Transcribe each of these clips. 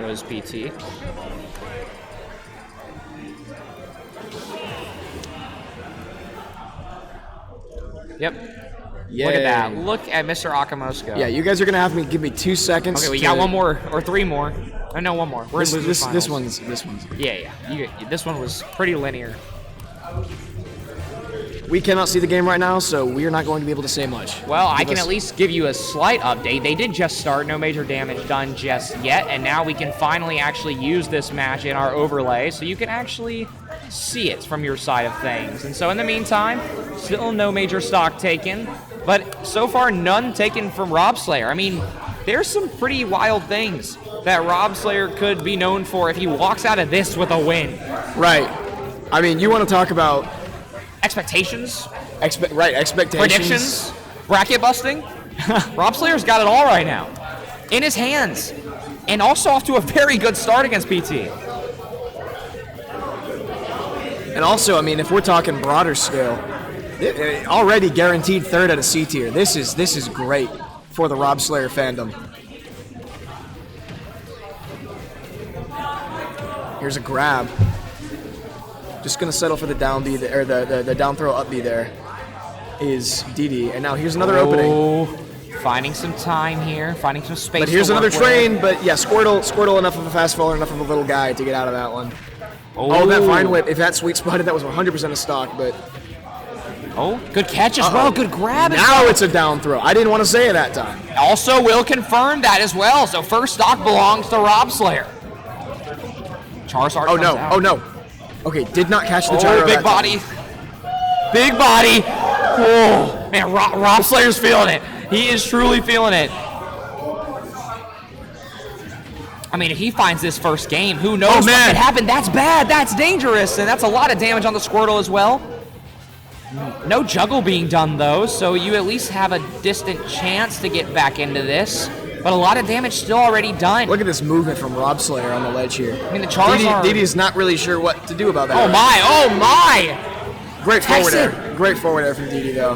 goes PT. Yep. Yay. Look at that. Look at Mr. Akamosko. Yeah, you guys are gonna have to give me 2 seconds. Okay, we got one more or 3 more. Oh, no, one more. We're in losers finals. This one's. Yeah. This one was pretty linear. We cannot see the game right now, so we are not going to be able to say much. Well, I can at least give you a slight update. They did just start, no major damage done just yet, and now we can finally actually use this match in our overlay, so you can actually see it from your side of things. And so in the meantime, still no major stock taken, but so far none taken from Robslayer. I mean, there's some pretty wild things that Robslayer could be known for if he walks out of this with a win. Right. I mean, you want to talk about expectations? Expectations. Predictions? Bracket busting? Robslayer's got it all right now. In his hands. And also off to a very good start against PT. And also, I mean, if we're talking broader scale, already guaranteed third at a C tier. This is great for the Robslayer fandom. Here's a grab. Just gonna settle for the down B there, or the down throw up B there is DDee. And now here's another opening. Finding some time here, finding some space. But here's another train, but yeah, Squirtle enough of a fast faller, enough of a little guy to get out of that one. Oh, that Vine Whip, if that sweet spotted, that was 100% a stock, but... Oh, good catch as well, good grab as well. Now it's a down throw. I didn't want to say it that time. Also will confirm that as well, so first stock belongs to Robslayer. Charizard comes out. Oh no. Okay, did not catch the gyro. Big body. Big body. Oh, man, Robslayer's feeling it. He is truly feeling it. I mean, if he finds this first game, who knows what could happen? That's bad. That's dangerous. And that's a lot of damage on the Squirtle as well. No juggle being done, though, so you at least have a distant chance to get back into this. But a lot of damage still already done. Look at this movement from Robslayer on the ledge here. I mean, the Charizard... DDee's not really sure what to do about that. Oh, my. Great forward air. Great forward air from DDee, though.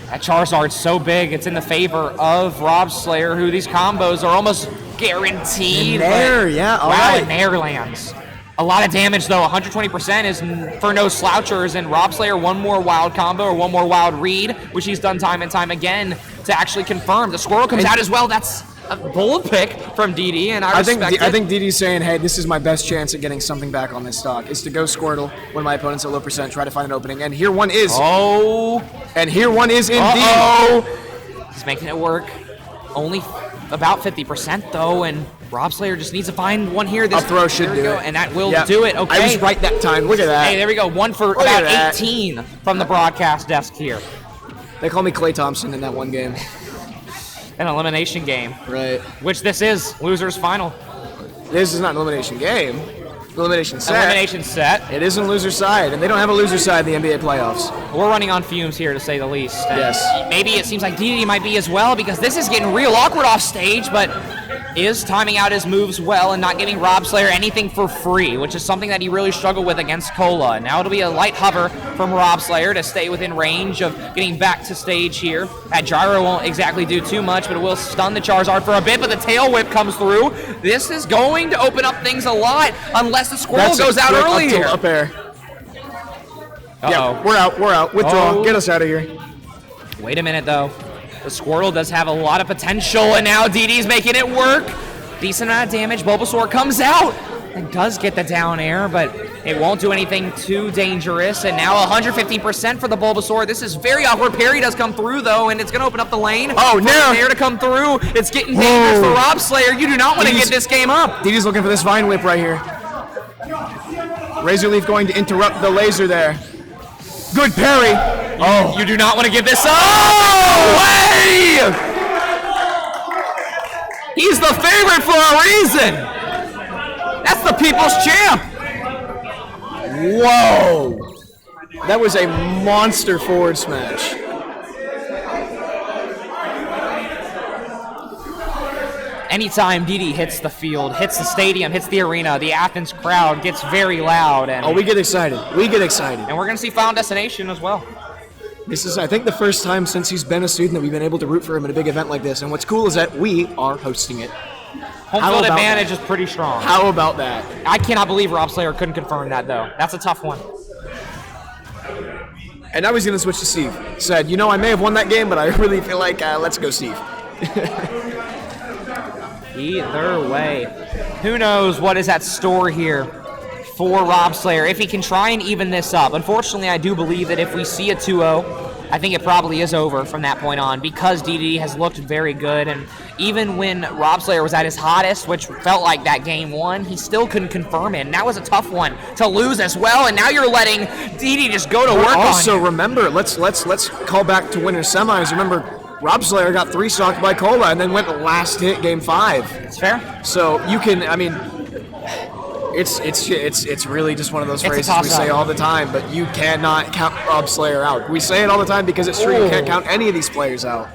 That Charizard's so big, it's in the favor of Robslayer, who these combos are almost guaranteed. Nair, yeah, all right. And Nair lands. A lot of damage, though. 120% is for no slouchers, and Robslayer one more wild combo or one more wild read, which he's done time and time again to actually confirm. The Squirrel comes out as well. That's a bold pick from DDee, and I respect it. I think DDee's saying, hey, this is my best chance at getting something back on this stock, is to go Squirtle when my opponent's at low percent, try to find an opening, and here one is. Oh. And here one is indeed. Uh-oh. He's making it work. Only about 50%, though, and Robslayer just needs to find one here. This up throw should do it. And that will do it. Okay. I was right that time. Look at that. Hey, there we go. One for about 18 from the broadcast desk here. They call me Klay Thompson in that one game. An elimination game. Right. Which this is. Losers final. This is not an elimination game. Elimination set. Elimination set. It isn't loser side, and they don't have a loser side in the NBA playoffs. We're running on fumes here, to say the least. Yes. Maybe it seems like DDee might be as well, because this is getting real awkward off stage, but is timing out his moves well and not giving Robslayer anything for free, which is something that he really struggled with against Cola. Now it'll be a light hover from Robslayer to stay within range of getting back to stage here. That gyro won't exactly do too much, but it will stun the Charizard for a bit, but the tail whip comes through. This is going to open up things a lot, unless the Squirrel goes out early here. Up air. Yeah, we're out. Withdraw. Get us out of here. Wait a minute, though. The Squirtle does have a lot of potential, and now DDee's making it work. Decent amount of damage. Bulbasaur comes out and does get the down air, but it won't do anything too dangerous. And now 115% for the Bulbasaur. This is very awkward. Parry does come through, though, and it's going to open up the lane. Oh, now Nair to come through. It's getting dangerous for Robslayer. You do not want to get this game up. DDee's looking for this Vine Whip right here. Razor Leaf going to interrupt the laser there. Good parry. You do not want to give this up. Oh, way! He's the favorite for a reason. That's the people's champ. Whoa. That was a monster forward smash. Anytime DDee hits the field, hits the stadium, hits the arena, the Athens crowd gets very loud. And we get excited. And we're going to see Final Destination as well. This is, I think, the first time since he's been a student that we've been able to root for him at a big event like this. And what's cool is that we are hosting it. Home field advantage is pretty strong. How about that? I cannot believe Rob Slayer couldn't confirm that, though. That's a tough one. And now he's going to switch to Steve. Said, you know, I may have won that game, but I really feel like let's go Steve. Either way, who knows what is at store here for Rob Slayer if he can try and even this up. Unfortunately, I do believe that if we see a 2-0, I think it probably is over from that point on because DDee has looked very good. And even when Rob Slayer was at his hottest, which felt like that game one, he still couldn't confirm it. And that was a tough one to lose as well. And now you're letting DDee just go to work also, on you. Remember, let's call back to winter semis. Remember, Rob Slayer got 3-stocked by Cola and then went last hit game 5. It's fair. So you can, I mean, it's really just one of those phrases we say all the time, but you cannot count Rob Slayer out. We say it all the time because it's true. You can't count any of these players out.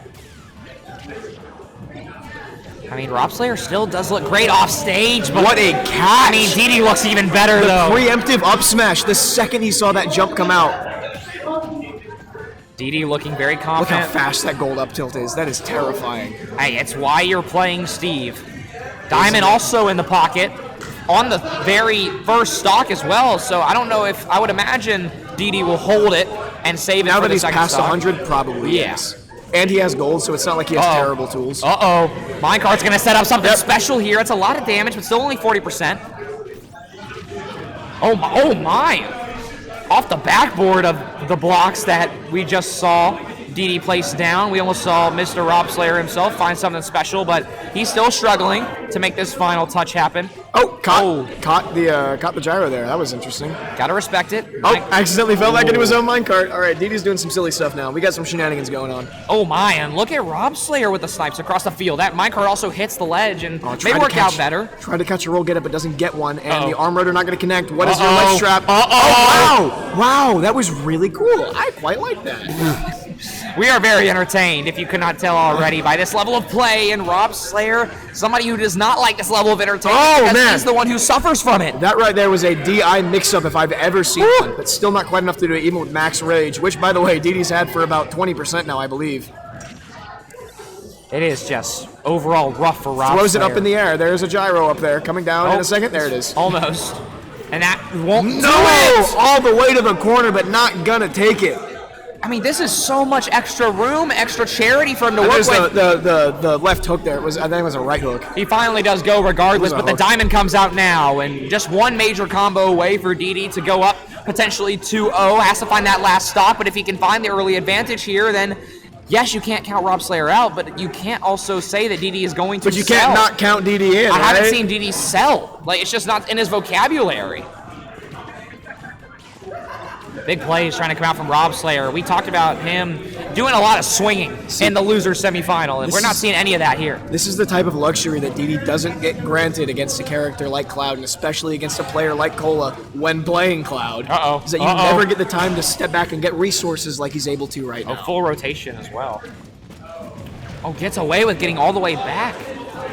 I mean, Rob Slayer still does look great off stage, but what a catch! I mean, DDee looks even better though. Preemptive up smash the second he saw that jump come out. DDee looking very confident. Look how fast that gold up tilt is. That is terrifying. Hey, it's why you're playing Steve. Diamond also in the pocket on the very first stock as well, so I don't know if, I would imagine DDee will hold it and save it now for that the he's second past stock. 100, probably yes. And he has gold, so it's not like he has terrible tools. Minecart's going to set up something special here. It's a lot of damage, but still only 40%. Oh my. Off the backboard of the blocks that we just saw DDee place down. We almost saw Mr. Rob Slayer himself find something special, but he's still struggling to make this final touch happen. Caught the gyro there. That was interesting. Gotta respect it. Accidentally fell back into his own minecart. All right, DDee's doing some silly stuff now. We got some shenanigans going on. Oh my, and look at Rob Slayer with the snipes across the field. That minecart also hits the ledge and may work out better. Tried to catch a roll, get it, but doesn't get one, and the arm rotor not going to connect. What is your ledge trap? Wow, that was really cool. I quite like that. We are very entertained, if you could not tell already, by this level of play, and Rob Slayer, somebody who does not like this level of entertainment because he's the one who suffers from it. That right there was a DI mix-up if I've ever seen one, but still not quite enough to do it even with max rage, which, by the way, DDee's had for about 20% now, I believe. It is just overall rough for Rob Throws Slayer. it up in the air. There's a gyro up there coming down in a second. There it is. Almost. And that won't do it! All the way to the corner, but not gonna take it. I mean, this is so much extra room, extra charity for him to work with. The left hook there. I think it was a right hook. He finally does go regardless, but the diamond comes out now, and just one major combo away for DDee to go up potentially 2-0. Has to find that last stock, but if he can find the early advantage here, then yes, you can't count Rob Slayer out, but you can't also say that DDee is going to sell. But you can't not count DDee in, I haven't seen DDee sell. Like, it's just not in his vocabulary. Big plays trying to come out from Rob Slayer. We talked about him doing a lot of swinging in the loser semifinal, and we're not seeing any of that here. This is the type of luxury that DDee doesn't get granted against a character like Cloud, and especially against a player like Cola when playing Cloud. Is that you never get the time to step back and get resources like he's able to right now. Full rotation as well. Gets away with getting all the way back.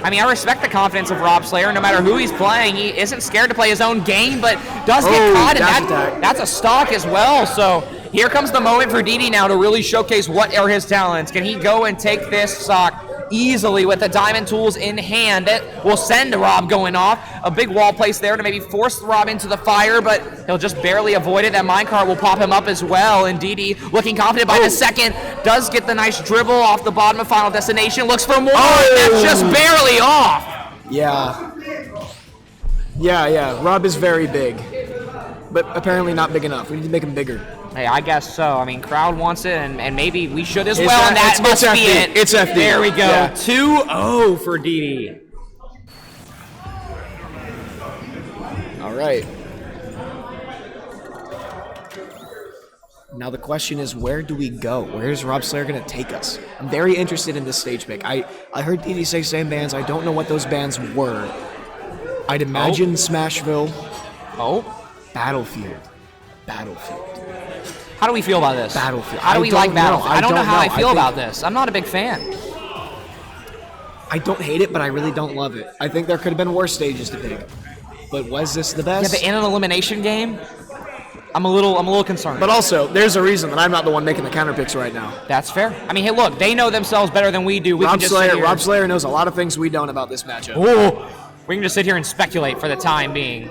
I mean, I respect the confidence of Rob Slayer. No matter who he's playing, he isn't scared to play his own game, but does get caught, and that's a stock as well. So here comes the moment for DDee now to really showcase what are his talents. Can he go and take this stock easily with the diamond tools in hand? That will send Rob going off. A big wall place there to maybe force Rob into the fire, but he'll just barely avoid it. That minecart will pop him up as well, and DDee looking confident by the second. Does get the nice dribble off the bottom of Final Destination. Looks for more, and that's just barely off. Yeah. Rob is very big, but apparently not big enough. We need to make him bigger. Hey, I guess so. I mean, crowd wants it, and maybe we should as well, and that must be it. It's FD. There we go. 2-0 for DDee. All right. Now the question is, where do we go? Where is Rob Slayer going to take us? I'm very interested in this stage pick. I heard DDee say same bands. I don't know what those bands were. I'd imagine Smashville. Battlefield. How do we feel about this? Battlefield. How do we like Battlefield? I don't know how I feel about this. I'm not a big fan. I don't hate it, but I really don't love it. I think there could have been worse stages to pick. But was this the best? Yeah, but in an elimination game, I'm a little concerned. But also, there's a reason that I'm not the one making the counter picks right now. That's fair. I mean, hey, look, they know themselves better than we do. Rob Slayer knows a lot of things we don't about this matchup. We can just sit here and speculate for the time being.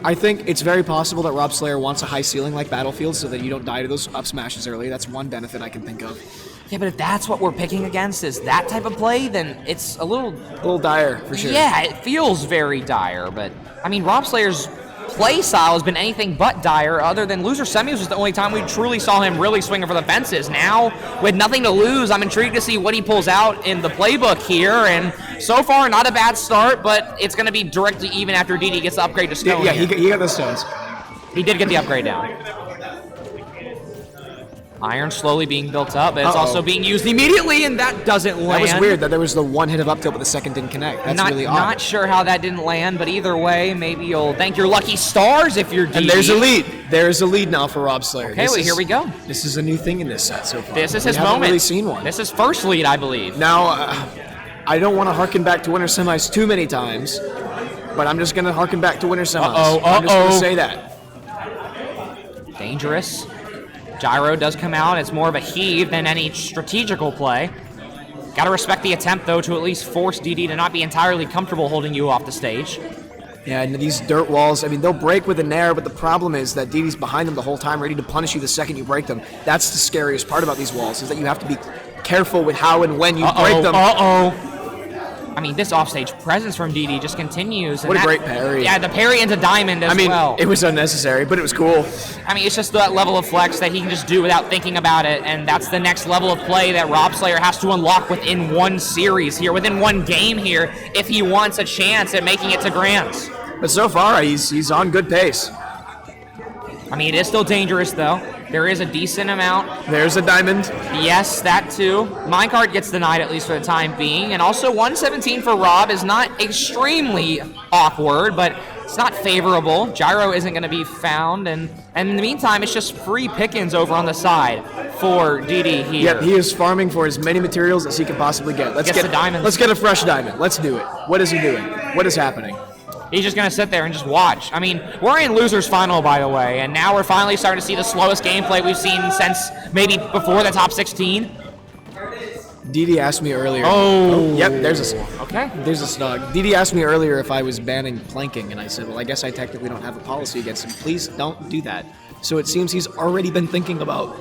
I think it's very possible that Rob Slayer wants a high ceiling like Battlefield so that you don't die to those up smashes early. That's one benefit I can think of. Yeah, but if that's what we're picking against is that type of play, then it's a little dire, for sure. Yeah, it feels very dire, but I mean, Rob Slayer's play style has been anything but dire, other than loser semis was the only time we truly saw him really swinging for the fences. Now, with nothing to lose, I'm intrigued to see what he pulls out in the playbook here, and so far, not a bad start, but it's going to be directly even after DDee gets the upgrade to stone. Yeah, he got the stones. He did get the upgrade down. Iron slowly being built up, but it's also being used immediately, and that doesn't land. That was weird that there was the one hit of up tilt, but the second didn't connect. That's really odd. Not sure how that didn't land, but either way, maybe you'll thank your lucky stars if you're DDee. And there's a lead. There's a lead now for Rob Slayer. Okay, here we go. This is a new thing in this set so far. This is his moment. We haven't really seen one. This is first lead, I believe. Now, I don't want to harken back to winter semis too many times, but I'm just going to harken back to winter semis. I'm just going to say that. Dangerous. Gyro does come out. It's more of a heave than any strategical play. Got to respect the attempt, though, to at least force DDee to not be entirely comfortable holding you off the stage. Yeah, and these dirt walls, I mean, they'll break with a nair, but the problem is that DDee's behind them the whole time, ready to punish you the second you break them. That's the scariest part about these walls, is that you have to be careful with how and when you break them. I mean, this offstage presence from DDee just continues. What a great parry. Yeah, the parry into Diamond as well. It was unnecessary, but it was cool. I mean, it's just that level of flex that he can just do without thinking about it, and that's the next level of play that Rob Slayer has to unlock within one series here, within one game here, if he wants a chance at making it to Grands. But so far, he's on good pace. I mean, it is still dangerous, though. There is a decent amount. There's a diamond. Yes, that too. Minecart gets denied, at least for the time being. And also, 117 for Rob is not extremely awkward, but it's not favorable. Gyro isn't going to be found. And in the meantime, it's just free pickings over on the side for DDee here. Yep, he is farming for as many materials as he can possibly get. Let's get the diamond. Let's get a fresh diamond. Let's do it. What is he doing? What is happening? He's just going to sit there and just watch. I mean, we're in Losers Final, by the way, and now we're finally starting to see the slowest gameplay we've seen since maybe before the top 16. DDee asked me earlier. Yep, there's a snug. DDee asked me earlier if I was banning planking, and I said, well, I guess I technically don't have a policy against him. Please don't do that. So it seems he's already been thinking about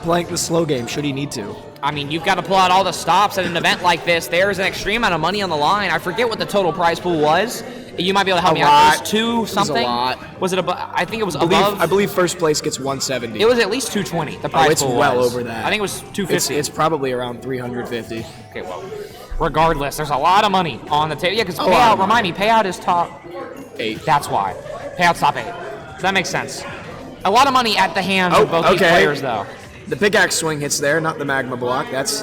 playing the slow game, should he need to. I mean, you've got to pull out all the stops at an event like this. There's an extreme amount of money on the line. I forget what the total prize pool was. You might be able to help me out. It was 2 something. It was a lot. Was it above? I think it was above. I believe first place gets 170. It was at least 220. The prize pool it's well over that. I think it was 250. It's probably around 350. Okay, well, regardless, there's a lot of money on the table. Yeah, because payout. Remind me, payout is top 8. That's why. Payout's top 8. So that makes sense. A lot of money at the hands of both these players, though. The pickaxe swing hits there, not the magma block. That's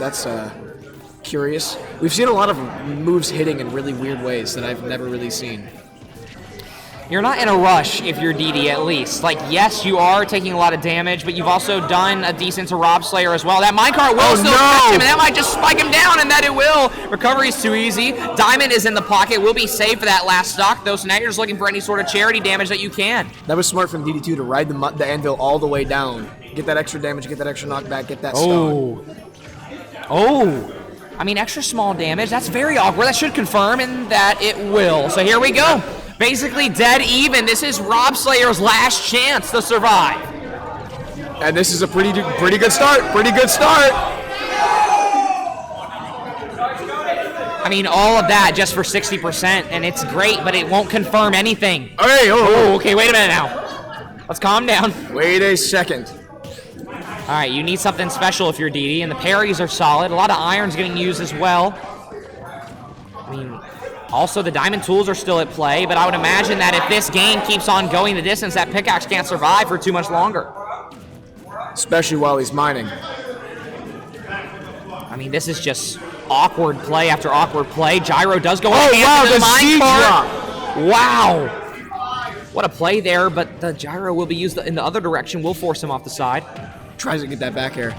curious. We've seen a lot of moves hitting in really weird ways that I've never really seen. You're not in a rush if you're DDee, at least. Like, yes, you are taking a lot of damage, but you've also done a decent to Rob Slayer as well. That minecart will still catch him, and that might just spike him down, and that it will. Recovery's too easy. Diamond is in the pocket, will be safe for that last stock, though, so now you're just looking for any sort of charity damage that you can. That was smart from DDee, too, to ride the anvil all the way down. Get that extra damage, get that extra knockback, get that stone. I mean, extra small damage, that's very awkward. That should confirm, and that it will. So here we go. Basically dead even. This is Rob Slayer's last chance to survive. And this is a pretty good start. Pretty good start. I mean, all of that just for 60%, and it's great, but it won't confirm anything. Hey, okay, wait a minute now. Let's calm down. Wait a second. All right, you need something special if you're DDee, and the parries are solid. A lot of irons getting used as well. I mean, also the diamond tools are still at play, but I would imagine that if this game keeps on going the distance, that pickaxe can't survive for too much longer. Especially while he's mining. I mean, this is just awkward play after awkward play. Gyro does go the Z drop. Wow. What a play there, but the gyro will be used in the other direction. Will force him off the side. Tries to get that back air.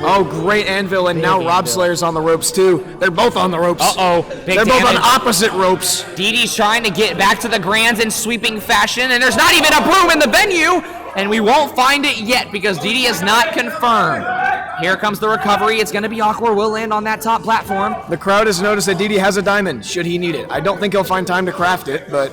Oh, great anvil, and now Rob Slayer's on the ropes, too. They're both on the ropes. They're both on opposite ropes. DDee's trying to get back to the Grands in sweeping fashion, and there's not even a broom in the venue, and we won't find it yet because DDee is not confirmed. Here comes the recovery. It's going to be awkward. Will land on that top platform. The crowd has noticed that DDee has a diamond, should he need it. I don't think he'll find time to craft it, but...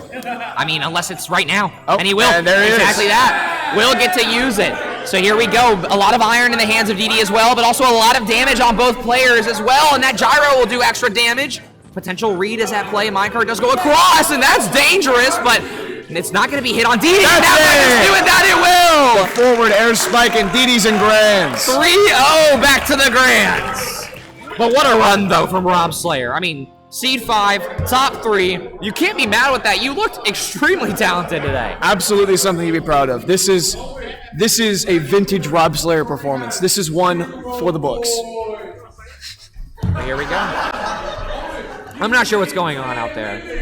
I mean, unless it's right now. Oh, and he will. And there it exactly is. that. Will get to use it. So here we go. A lot of iron in the hands of DDee as well, but also a lot of damage on both players as well, and that gyro will do extra damage. Potential read is at play. Minecart does go across, and that's dangerous, but it's not going to be hit on DDee. That's now it. doing that, it will. The forward air spike and DDee's and grands. 3-0 back to the grands. But what a run, though, from Rob Slayer. I mean, Seed 5, top 3. You can't be mad with that. You looked extremely talented today. Absolutely something to be proud of. This is a vintage Rob Slayer performance. This is one for the books. Here we go. I'm not sure what's going on out there.